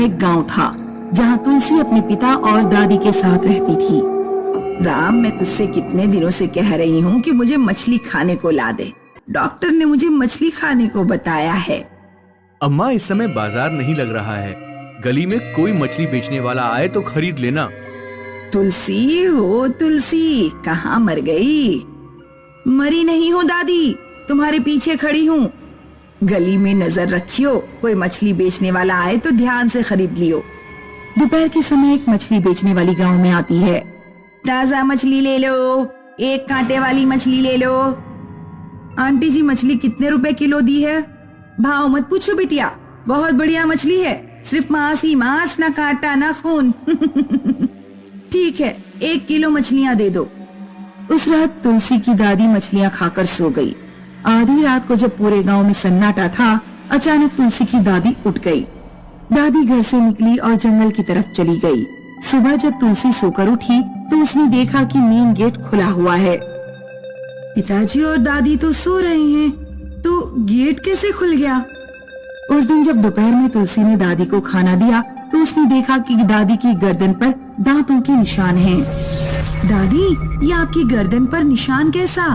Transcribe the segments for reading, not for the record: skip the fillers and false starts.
एक गांव था जहां तुलसी अपने पिता और दादी के साथ रहती थी। राम, मैं तुझसे कितने दिनों से कह रही हूँ कि मुझे मछली खाने को ला दे। डॉक्टर ने मुझे मछली खाने को बताया है। अम्मा, इस समय बाजार नहीं लग रहा है। गली में कोई मछली बेचने वाला आए तो खरीद लेना। तुलसी हो तुलसी, कहाँ मर गई? मरी नहीं हूँ दादी, तुम्हारे पीछे खड़ी हूँ। गली में नजर रखियो, कोई मछली बेचने वाला आए तो ध्यान से खरीद लियो। दोपहर के समय एक मछली बेचने वाली गांव में आती है। ताजा मछली ले लो, एक कांटे वाली मछली ले लो। आंटी जी, मछली कितने रुपए किलो दी है? भाव मत पूछो बिटिया, बहुत बढ़िया मछली है, सिर्फ मांस ही मांस, ना कांटा ना खून। ठीक है, 1 किलो मछलियां दे दो। उस रात तुलसी की दादी मछलियां खाकर सो गई। आधी रात को जब पूरे गांव में सन्नाटा था, अचानक तुलसी की दादी उठ गई। दादी घर से निकली और जंगल की तरफ चली गई। सुबह जब तुलसी सोकर उठी तो उसने देखा कि मेन गेट खुला हुआ है। पिताजी और दादी तो सो रहे हैं, तो गेट कैसे खुल गया? उस दिन जब दोपहर में तुलसी ने दादी को खाना दिया तो उसने देखा कि दादी की गर्दन पर दांतों के निशान हैं। दादी, ये आपकी गर्दन पर निशान कैसा?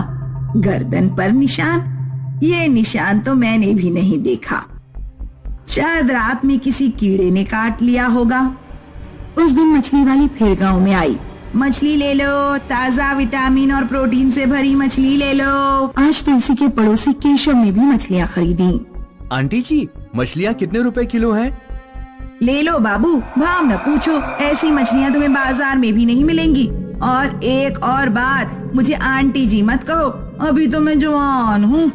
गर्दन पर निशान? ये निशान तो मैंने भी नहीं देखा, शायद रात में किसी कीड़े ने काट लिया होगा। उस दिन मछली वाली फिर गांव में आई। मछली ले लो, ताजा विटामिन और प्रोटीन से भरी मछली ले लो। आज तुलसी के पड़ोसी केशव ने भी मछलियाँ खरीदी। आंटी जी, मछलियाँ कितने रुपए किलो हैं? ले लो बाबू, भाव न पूछो, ऐसी मछलियाँ तुम्हें बाजार में भी नहीं मिलेंगी। और एक और बात, मुझे आंटी जी मत कहो, अभी तो मैं जवान हूँ।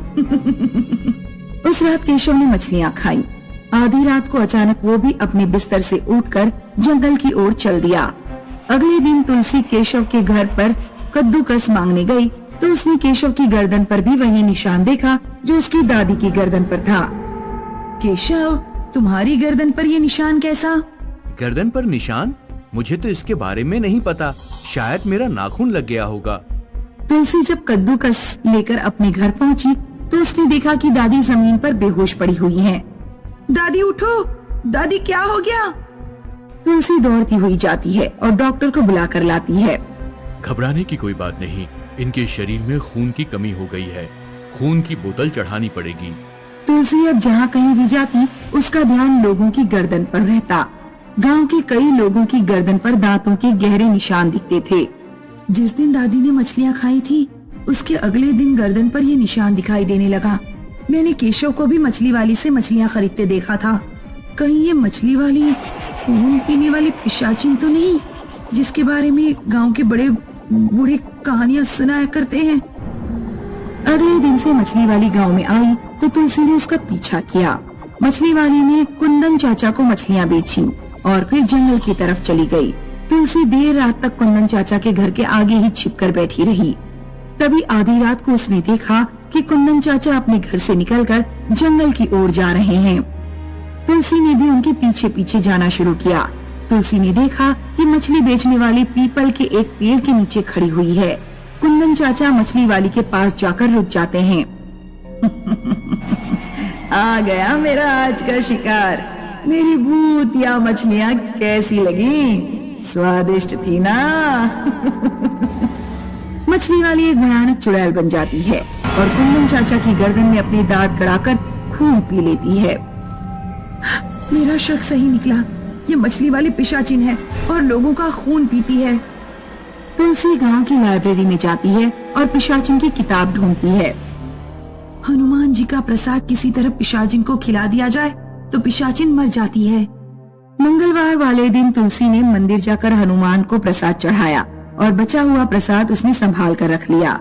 उस रात केशव ने मछलियाँ खाई। आधी रात को अचानक वो भी अपने बिस्तर से उठकर जंगल की ओर चल दिया। अगले दिन तुलसी केशव के घर पर कद्दूकस मांगने गई तो उसने केशव की गर्दन पर भी वही निशान देखा जो उसकी दादी की गर्दन पर था। केशव, तुम्हारी गर्दन पर ये निशान कैसा? गर्दन पर निशान? मुझे तो इसके बारे में नहीं पता, शायद मेरा नाखून लग गया होगा। तुलसी जब कद्दूकस लेकर अपने घर पहुंची तो उसने देखा कि दादी जमीन पर बेहोश पड़ी हुई हैं। दादी उठो, दादी क्या हो गया? तुलसी दौड़ती हुई जाती है और डॉक्टर को बुलाकर लाती है। घबराने की कोई बात नहीं, इनके शरीर में खून की कमी हो गई है, खून की बोतल चढ़ानी पड़ेगी। तुलसी अब जहाँ कहीं भी जाती उसका ध्यान लोगों की गर्दन पर रहता। गांव के कई लोगों की गर्दन पर दांतों के गहरे निशान दिखते थे। जिस दिन दादी ने मछलियाँ खाई थी उसके अगले दिन गर्दन पर ये निशान दिखाई देने लगा। मैंने केशव को भी मछली वाली से मछलियाँ खरीदते देखा था। कहीं ये मछली वाली खून पीने वाली पिशाचिन तो नहीं, जिसके बारे में गांव के बड़े बूढ़े कहानियां सुनाया करते हैं। अगले दिन से मछली वाली गांव में आई तो तुलसी ने उसका पीछा किया। मछली वाली ने कुंदन चाचा को मछलियाँ बेची और फिर जंगल की तरफ चली गई। तुलसी देर रात तक कुंदन चाचा के घर के आगे ही छिपकर बैठी रही। तभी आधी रात को उसने देखा कि कुंदन चाचा अपने घर से निकलकर जंगल की ओर जा रहे हैं। तुलसी ने भी उनके पीछे पीछे जाना शुरू किया। तुलसी ने देखा कि मछली बेचने वाली पीपल के एक पेड़ के नीचे खड़ी हुई है। कुंदन चाचा मछली वाली के पास जाकर रुक जाते हैं। आ गया मेरा आज का शिकार। मेरी भूतिया मछलियाँ कैसी लगी? स्वादिष्ट थी ना? मछली वाली एक भयानक चुड़ैल बन जाती है और कुंदन चाचा की गर्दन में अपने दांत गड़ाकर खून पी लेती है। मेरा शक सही निकला, ये मछली वाली पिशाचिन है और लोगों का खून पीती है। तुलसी गांव की लाइब्रेरी में जाती है और पिशाचिन की किताब ढूंढती है। हनुमान जी का प्रसाद किसी तरह पिशाचिन को खिला दिया जाए तो पिशाचिन मर जाती है। मंगलवार वाले दिन तुलसी ने मंदिर जाकर हनुमान को प्रसाद चढ़ाया और बचा हुआ प्रसाद उसने संभाल कर रख लिया।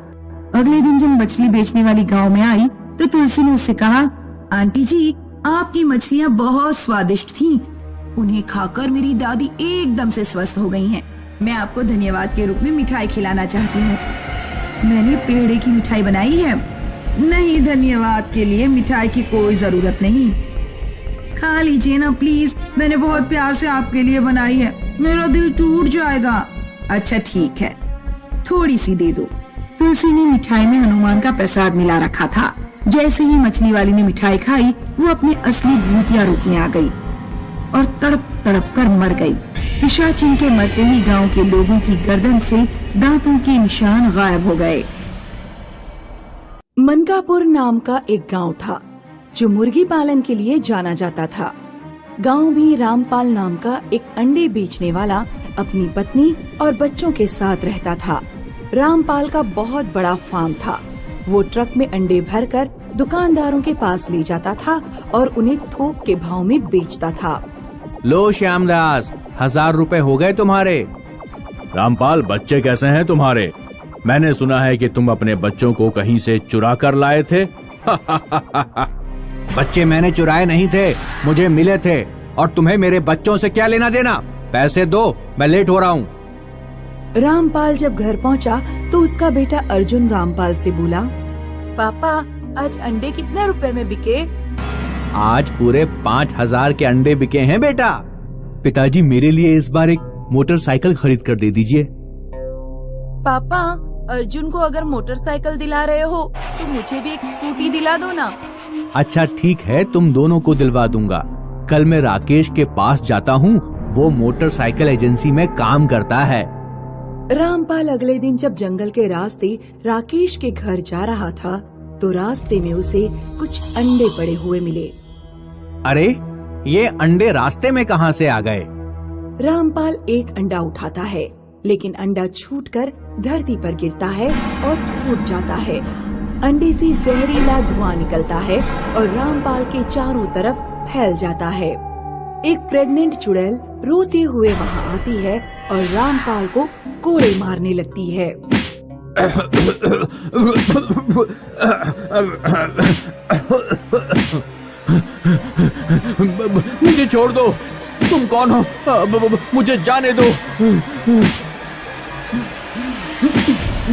अगले दिन जब मछली बेचने वाली गांव में आई तो तुलसी ने उससे कहा, आंटी जी, आपकी मछलियाँ बहुत स्वादिष्ट थीं। उन्हें खाकर मेरी दादी एकदम से स्वस्थ हो गई हैं। मैं आपको धन्यवाद के रूप में मिठाई खिलाना चाहती हूँ। मैंने पेड़े की मिठाई बनाई है। नहीं, धन्यवाद के लिए मिठाई की कोई जरूरत नहीं। खा लीजिए ना प्लीज, मैंने बहुत प्यार से आपके लिए बनाई है, मेरा दिल टूट जाएगा। अच्छा ठीक है, थोड़ी सी दे दो। तुलसी ने मिठाई में हनुमान का प्रसाद मिला रखा था। जैसे ही मछली वाली ने मिठाई खाई वो अपने असली भूतिया रूप में आ गई और तड़प तड़प कर मर गई। पिशाचिन के मरते ही गांव के लोगों की गर्दन से दांतों के निशान गायब हो गए। मनकापुर नाम का एक गांव था जो मुर्गी पालन के लिए जाना जाता था। गांव में रामपाल नाम का एक अंडे बेचने वाला अपनी पत्नी और बच्चों के साथ रहता था। रामपाल का बहुत बड़ा फार्म था। वो ट्रक में अंडे भरकर दुकानदारों के पास ले जाता था और उन्हें थोक के भाव में बेचता था। लो श्यामदास, 1000 रुपए हो गए तुम्हारे। रामपाल, बच्चे कैसे हैं तुम्हारे? मैंने सुना है कि तुम अपने बच्चों को कहीं से चुरा कर लाए थे। बच्चे मैंने चुराए नहीं थे, मुझे मिले थे। और तुम्हें मेरे बच्चों से क्या लेना देना? पैसे दो, मैं लेट हो रहा हूँ। रामपाल जब घर पहुंचा तो उसका बेटा अर्जुन रामपाल से बोला, पापा आज अंडे कितने रुपए में बिके? आज पूरे 5000 के अंडे बिके हैं बेटा। पिताजी, मेरे लिए इस बार एक मोटरसाइकिल खरीद कर दे दीजिए। पापा, अर्जुन को अगर मोटरसाइकिल दिला रहे हो तो मुझे भी एक स्कूटी दिला दो ना। अच्छा ठीक है, तुम दोनों को दिलवा दूंगा। कल मैं राकेश के पास जाता हूँ, वो मोटरसाइकिल एजेंसी में काम करता है। रामपाल अगले दिन जब जंगल के रास्ते राकेश के घर जा रहा था तो रास्ते में उसे कुछ अंडे पड़े हुए मिले। अरे, ये अंडे रास्ते में कहाँ से आ गए? रामपाल एक अंडा उठाता है, लेकिन अंडा छूटकर धरती पर गिरता है और फूट जाता है। अंडे से जहरीला धुआं निकलता है और रामपाल के चारों तरफ फैल जाता है। एक प्रेग्नेंट चुड़ैल रोते हुए वहाँ आती है और रामपाल को कोड़े मारने लगती है। मुझे छोड़ दो, तुम कौन हो? मुझे जाने दो।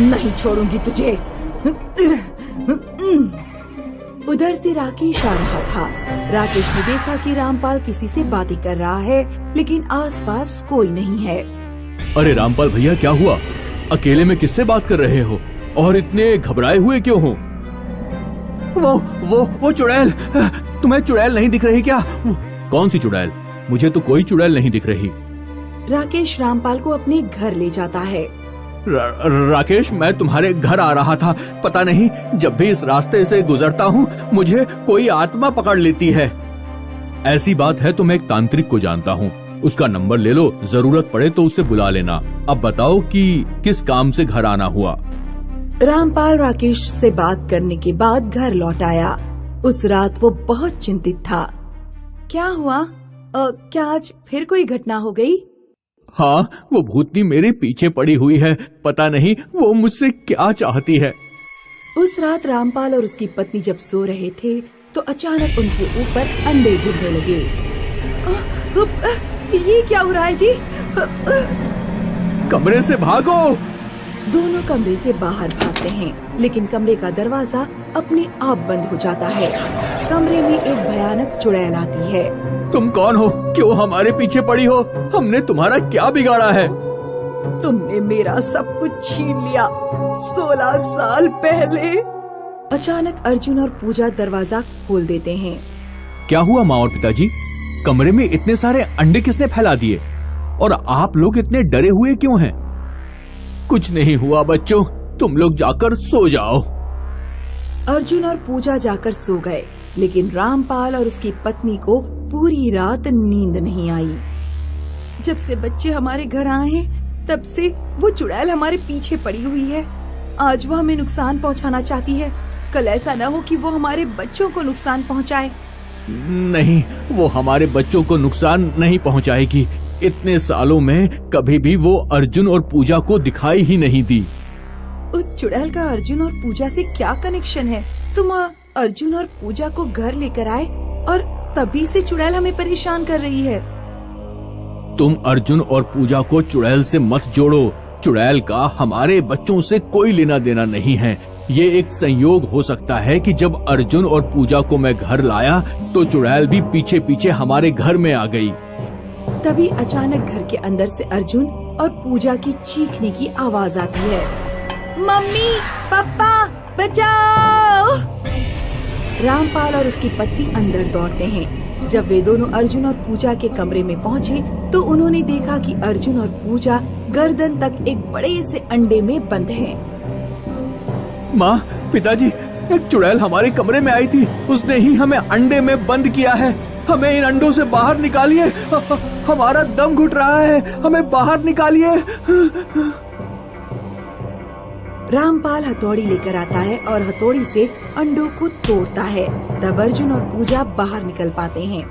नहीं छोड़ूंगी तुझे। उधर से राकेश आ रहा था। राकेश ने देखा कि रामपाल किसी से बातें कर रहा है, लेकिन आसपास कोई नहीं है। अरे रामपाल भैया, क्या हुआ? अकेले में किससे बात कर रहे हो और इतने घबराए हुए क्यों हो? वो चुड़ैल। तुम्हें चुड़ैल नहीं दिख रही क्या? कौन सी चुड़ैल? मुझे तो कोई चुड़ैल नहीं दिख रही। राकेश रामपाल को अपने घर ले जाता है। राकेश, मैं तुम्हारे घर आ रहा था। पता नहीं, जब भी इस रास्ते से गुजरता हूँ मुझे कोई आत्मा पकड़ लेती है। ऐसी बात है तो मैं एक तांत्रिक को जानता हूँ, उसका नंबर ले लो, जरूरत पड़े तो उसे बुला लेना। अब बताओ कि किस काम से घर आना हुआ? रामपाल राकेश से बात करने के बाद घर लौट आया। उस रात वो बहुत चिंतित था। क्या हुआ? क्या आज फिर कोई घटना हो गई? हाँ, वो भूतनी मेरे पीछे पड़ी हुई है। पता नहीं वो मुझसे क्या चाहती है। उस रात रामपाल और उसकी पत्नी जब सो रहे थे तो अचानक उनके ऊपर अंडे गिरने लगे। ये क्या हो रहा है जी? कमरे से भागो। दोनों कमरे से बाहर भागते हैं, लेकिन कमरे का दरवाजा अपने आप बंद हो जाता है। कमरे में एक भयानक चुड़ैल आती है। तुम कौन हो? क्यों हमारे पीछे पड़ी हो? हमने तुम्हारा क्या बिगाड़ा है? तुमने मेरा सब कुछ छीन लिया 16 साल पहले। अचानक अर्जुन और पूजा दरवाजा खोल देते हैं। क्या हुआ माँ और पिताजी? कमरे में इतने सारे अंडे किसने फैला दिए और आप लोग इतने डरे हुए क्यों हैं? कुछ नहीं हुआ बच्चों, तुम लोग जाकर सो जाओ। अर्जुन और पूजा जाकर सो गए, लेकिन रामपाल और उसकी पत्नी को पूरी रात नींद नहीं आई। जब से बच्चे हमारे घर आए हैं तब से वो चुड़ैल हमारे पीछे पड़ी हुई है। आज वो हमें नुकसान पहुंचाना चाहती है। कल ऐसा न हो कि वो हमारे बच्चों को नुकसान पहुंचाए। नहीं, वो हमारे बच्चों को नुकसान नहीं पहुंचाएगी। इतने सालों में कभी भी वो अर्जुन और पूजा को दिखाई ही नहीं दी। उस चुड़ैल का अर्जुन और पूजा से क्या कनेक्शन है? तुम अर्जुन और पूजा को घर लेकर आए और तभी से चुड़ैल हमें परेशान कर रही है। तुम अर्जुन और पूजा को चुड़ैल से मत जोड़ो। चुड़ैल का हमारे बच्चों से कोई लेना देना नहीं है। ये एक संयोग हो सकता है कि जब अर्जुन और पूजा को मैं घर लाया तो चुड़ैल भी पीछे पीछे हमारे घर में आ गई। तभी अचानक घर के अंदर से अर्जुन और पूजा की चीखने की आवाज आती है। मम्मी, पापा, बचाओ! रामपाल और उसकी पत्नी अंदर दौड़ते हैं, जब वे दोनों अर्जुन और पूजा के कमरे में पहुँचे तो उन्होंने देखा कि अर्जुन और पूजा गर्दन तक एक बड़े से अंडे में बंद हैं। माँ, पिताजी, एक चुड़ैल हमारे कमरे में आई थी। उसने ही हमें अंडे में बंद किया है। हमें इन अंडों से बाहर निकालिए। हमारा दम घुट रहा है। हमें बाहर निकालिए। रामपाल हथौड़ी लेकर आता है और हथौड़ी से अंडों को तोड़ता है। तब अर्जुन और पूजा बाहर निकल पाते हैं।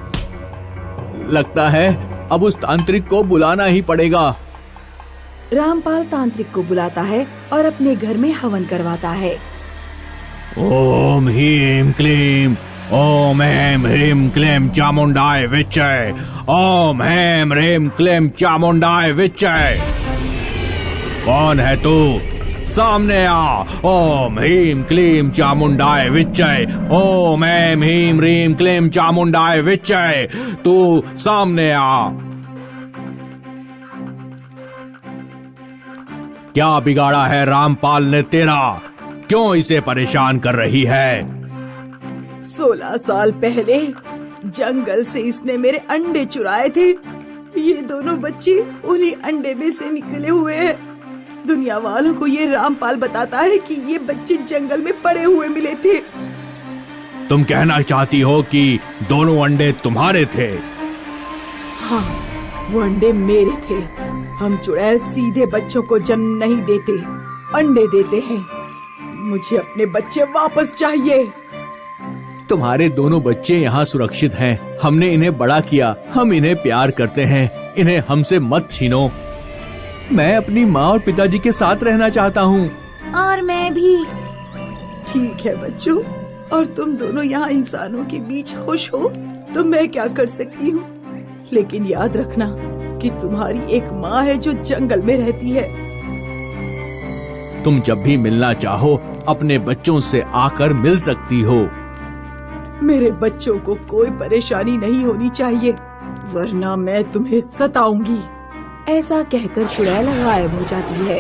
लगता है अब उस तांत्रिक को बुलाना ही पड़ेगा। रामपाल तांत्रिक को बुलाता है और अपने घर में हवन करवाता है। ओम ह्रीं क्लीं, ओम ऐं ह्रीं क्लीं चामुंडाय विच्चे, ओम ऐं ह्रीं क्लीं चामुंडाय विच्चे। कौन है तू? सामने आ। ओम ह्रीं क्लीं चामुंडाय विच्चे, ओम ऐं ह्रीं क्लीं चामुंडाय विच्चे। तू सामने आ। क्या बिगाड़ा है रामपाल ने तेरा? क्यों इसे परेशान कर रही है? 16 साल पहले जंगल से इसने मेरे अंडे चुराए थे। ये दोनों बच्चे उन्हीं अंडे में से निकले हुए हैं। दुनिया वालों को ये रामपाल बताता है कि ये बच्चे जंगल में पड़े हुए मिले थे। तुम कहना चाहती हो कि दोनों अंडे तुम्हारे थे? हाँ, वो अंडे मेरे थे। हम चुड़ैल सीधे बच्चों को जन्म नहीं देते, अंडे देते हैं। मुझे अपने बच्चे वापस चाहिए। तुम्हारे दोनों बच्चे यहाँ सुरक्षित हैं। हमने इन्हें बड़ा किया। हम इन्हें प्यार करते हैं। इन्हें हमसे मत छीनो। मैं अपनी माँ और पिताजी के साथ रहना चाहता हूँ। और मैं भी। ठीक है बच्चों, और तुम दोनों यहाँ इंसानों के बीच खुश हो तो मैं क्या कर सकती हूँ। लेकिन याद रखना कि तुम्हारी एक माँ है जो जंगल में रहती है। तुम जब भी मिलना चाहो अपने बच्चों से आकर मिल सकती हो। मेरे बच्चों को कोई परेशानी नहीं होनी चाहिए, वरना मैं तुम्हें सताऊंगी। ऐसा कहकर चुड़ैल गायब हो जाती है।